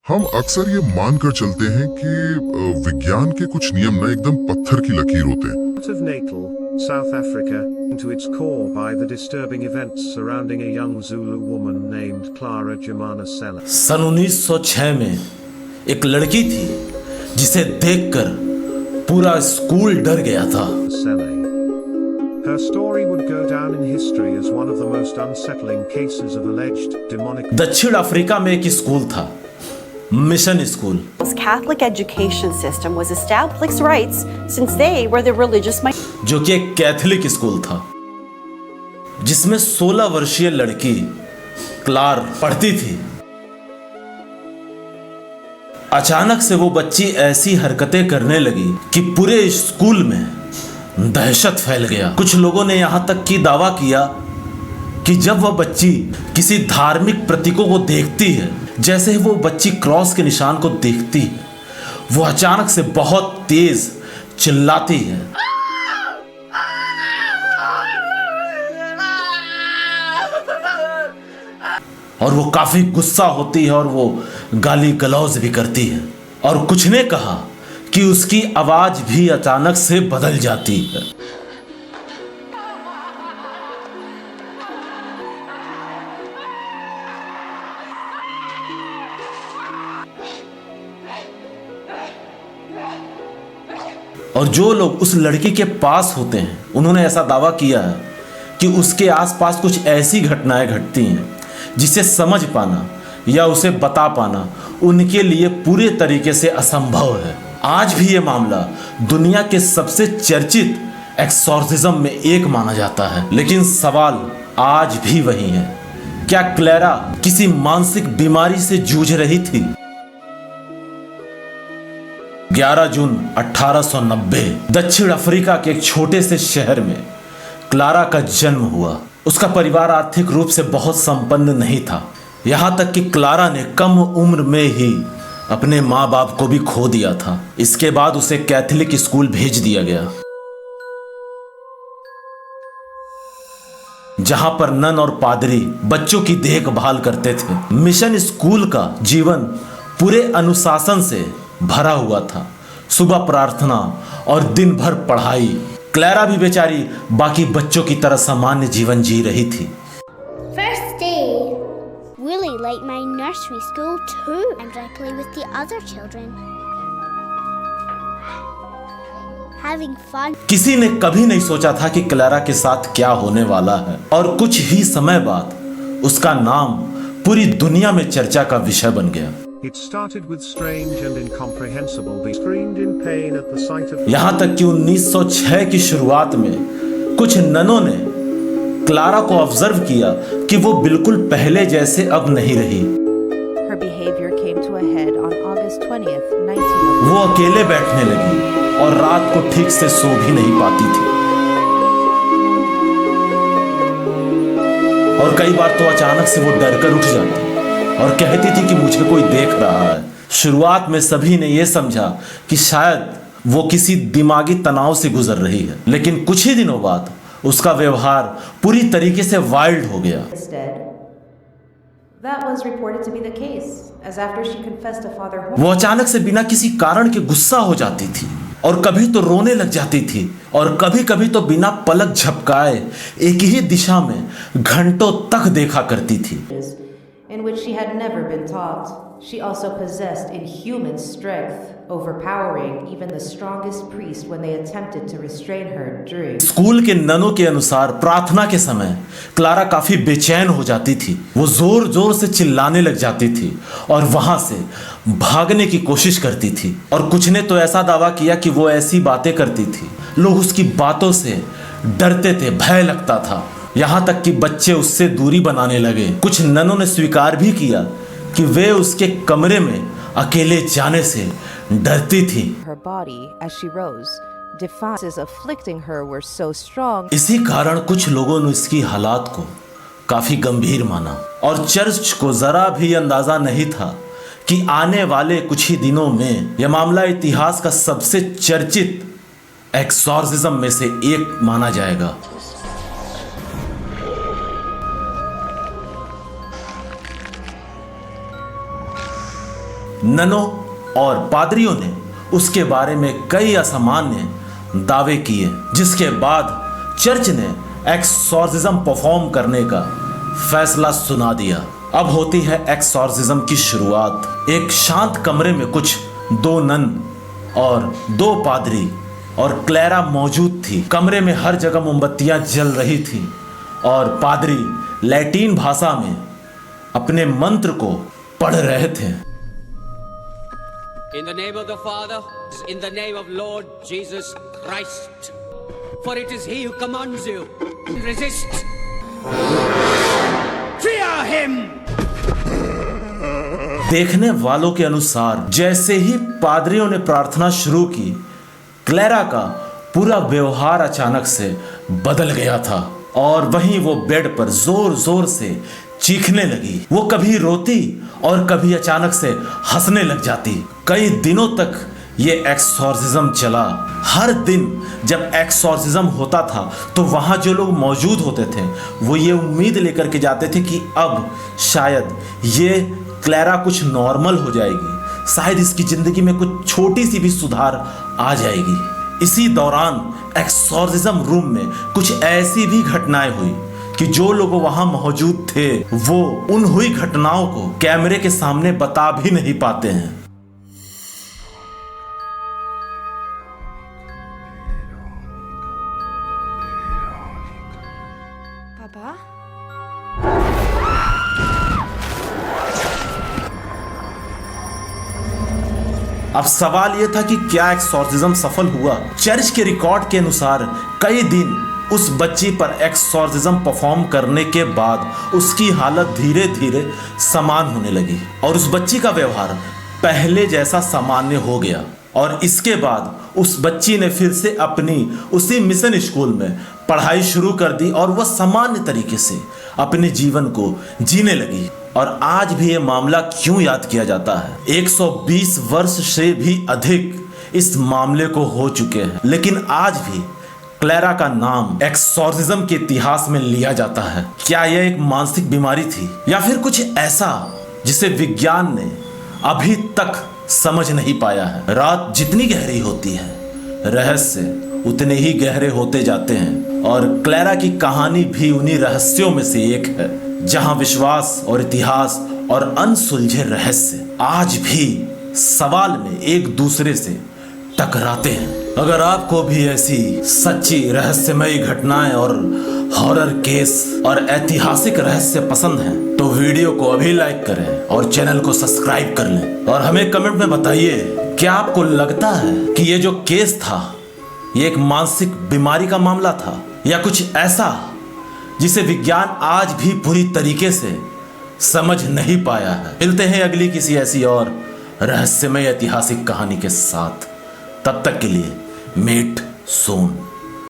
हम अक्सर ये मानकर चलते हैं कि विज्ञान के कुछ नियम ना एकदम पत्थर की लकीर होते हैं। Out of Natal, South Africa, into its core by the disturbing events surrounding a young Zulu woman named Clara Jemana Sela. सन 1906 में एक लड़की थी जिसे देखकर पूरा स्कूल डर गया था। Sele. Her story would go down in history as one of the most unsettling cases of alleged demonic. दक्षिण अफ्रीका में एक स्कूल था, mission school. Catholic education system was established rights since they were the religious minority. जो कि एक Catholic school था जिसमें 16 वर्षीय लड़की क्लार पढ़ती थी। अचानक से वो बच्ची ऐसी हरकतें करने लगी कि पूरे स्कूल में दहशत फैल गया। कुछ लोगों ने यहां तक की दावा किया कि जब वह बच्ची किसी धार्मिक प्रतीकों को देखती है, जैसे ही वो बच्ची क्रॉस के निशान को देखती है, वो अचानक से बहुत तेज चिल्लाती है और वो काफी गुस्सा होती है और वो गाली गलौज भी करती है। और कुछ ने कहा कि उसकी आवाज भी अचानक से बदल जाती है। और जो लोग उस लड़की के पास होते हैं उन्होंने ऐसा दावा किया है कि उसके आसपास कुछ ऐसी घटनाएं घटती हैं जिसे समझ पाना या उसे बता पाना उनके लिए पूरे तरीके से असंभव है। आज भी ये मामला दुनिया के सबसे चर्चित एक्सॉर्सिज्म में एक माना जाता है। लेकिन सवाल आज भी वही है, क्या क्लेरा किसी मानसिक बीमारी से जूझ रही थी? 11 जून 1890 दक्षिण अफ्रीका के एक छोटे से शहर में क्लारा का जन्म हुआ। उसका परिवार आर्थिक रूप से बहुत संपन्न नहीं था, यहां तक कि क्लारा ने कम उम्र में ही अपने माँ बाप को भी खो दिया था। इसके बाद उसे कैथोलिक स्कूल भेज दिया गया, जहां पर नन और पादरी बच्चों की देखभाल करते थे। मिशन स्कूल का जीवन पूरे अनुशासन से भरा हुआ था, सुबह प्रार्थना और दिन भर पढ़ाई। क्लेरा भी बेचारी बाकी बच्चों की तरह सामान्य जीवन जी रही थी। First day, Willie liked my nursery school too, and I play with the other children. Having fun. किसी ने कभी नहीं सोचा था कि क्लेरा के साथ क्या होने वाला है, और कुछ ही समय बाद उसका नाम पूरी दुनिया में चर्चा का विषय बन गया। It started with strange and incomprehensible. They screamed in pain at the sight of. यहां तक कि 1906 की शुरुआत में कुछ ननों ने क्लारा को ऑब्जर्व किया कि वो बिल्कुल पहले जैसे अब नहीं रही। Her behavior came to a head on August 20th, 1900. वो अकेले बैठने लगी और रात को ठीक से सो भी नहीं पाती थी, और कई बार तो अचानक से वो डर कर उठ जाती और कहती थी कि मुझे कोई देख रहा है। शुरुआत में सभी ने यह समझा कि शायद वो किसी दिमागी तनाव से गुजर रही है, लेकिन कुछ ही दिनों बाद उसका व्यवहार पूरी तरीके से वाइल्ड हो गया। That was reported to be the case, as after she confessed to Father वो अचानक से बिना किसी कारण के गुस्सा हो जाती थी, और कभी तो रोने लग जाती थी, और कभी कभी तो बिना पलक झपकाए एक ही दिशा में घंटों तक देखा करती थी। in which she had never been taught. She also possessed inhuman strength, overpowering even the strongest priest when they attempted to restrain her during. School के ननों के अनुसार प्रार्थना के समय क्लारा काफी बेचैन हो जाती थी। वो जोर जोर से चिल्लाने लग जाती थी और वहां से भागने की कोशिश करती थी, और कुछ ने तो ऐसा दावा किया कि वो ऐसी बातें करती थी, लोग उसकी बातों से डरते थे, भय लगता था, यहां तक कि बच्चे उससे दूरी बनाने लगे। कुछ ननों ने स्वीकार भी किया कि वे उसके कमरे में अकेले जाने से डरती थी। Her body, as she rose, defiances afflicting her were so strong. इसी कारण कुछ लोगों ने इसकी हालात को काफी गंभीर माना, और चर्च को जरा भी अंदाजा नहीं था कि आने वाले कुछ ही दिनों में यह मामला इतिहास का सबसे चर्चित एक्सॉर्सिज्म में से एक माना जाएगा। ननों और पादरियों ने उसके बारे में कई असामान्य दावे किए, जिसके बाद चर्च ने एक्सॉर्सिज्म परफॉर्म करने का फैसला सुना दिया। अब होती है एक्सॉर्सिज्म की शुरुआत। एक शांत कमरे में कुछ 2 नन और 2 पादरी और क्लैरा मौजूद थी। कमरे में हर जगह मोमबत्तियां जल रही थी और पादरी लैटिन भाषा में अपने मंत्र को पढ़ रहे थे। In the name of the Father, in the name of Lord Jesus Christ, for it is He who commands you. Resist. Fear Him. देखने वालों के अनुसार जैसे ही पादरियों ने प्रार्थना शुरू की, क्लैरा का पूरा व्यवहार अचानक से बदल गया था और वहीं वो बेड पर जोर जोर से चीखने लगी। वो कभी रोती और कभी अचानक से हंसने लग जाती। कई दिनों तक ये एक्सॉर्सिज्म चला। हर दिन जब एक्सॉर्सिज्म होता था तो वहाँ जो लोग मौजूद होते थे वो ये उम्मीद लेकर के जाते थे कि अब शायद ये क्लैरा कुछ नॉर्मल हो जाएगी, शायद इसकी ज़िंदगी में कुछ छोटी सी भी सुधार आ जाएगी। इसी दौरान एक्सॉर्सिज्म रूम में कुछ ऐसी भी घटनाएं हुई कि जो लोग वहां मौजूद थे वो उन हुई घटनाओं को कैमरे के सामने बता भी नहीं पाते हैं। पापा, अब सवाल यह था कि क्या एक्सॉर्सिज्म सफल हुआ। चर्च के रिकॉर्ड के अनुसार कई दिन उस बच्ची पर एक्सॉर्सिज्म परफॉर्म करने के बाद उसकी हालत धीरे धीरे सामान्य होने लगी और उस बच्ची का व्यवहार पहले जैसा सामान्य हो गया। और इसके बाद उस बच्ची ने फिर से अपनी उसी मिशन स्कूल में पढ़ाई शुरू कर दी और वह सामान्य तरीके से अपने जीवन को जीने लगी। और आज भी ये मामला क्यों याद किया जाता है? 120 वर्ष से भी अधिक इस मामले को हो चुके हैं, लेकिन आज भी क्लैरा का नाम एक्सॉर्सिज्म के इतिहास में लिया जाता है। क्या यह एक मानसिक बीमारी थी या फिर कुछ ऐसा जिसे विज्ञान ने अभी तक समझ नहीं पाया है? रात जितनी गहरी होती है, रहस्य उतने ही गहरे होते जाते हैं और क्लैरा की कहानी भी उन्हीं रहस्यों में से एक है जहां विश्वास और इतिहास और अनसुलझे रहस्य आज भी सवाल में एक दूसरे से टकराते हैं। अगर आपको भी ऐसी सच्ची रहस्यमयी घटनाएं और हॉरर केस और ऐतिहासिक रहस्य पसंद हैं तो वीडियो को अभी लाइक करें और चैनल को सब्सक्राइब कर लें और हमें कमेंट में बताइए, क्या आपको लगता है कि ये जो केस था ये एक मानसिक बीमारी का मामला था या कुछ ऐसा जिसे विज्ञान आज भी पूरी तरीके से समझ नहीं पाया है। मिलते हैं अगली किसी ऐसी और रहस्यमय ऐतिहासिक कहानी के साथ। तब तक के लिए मीट सून।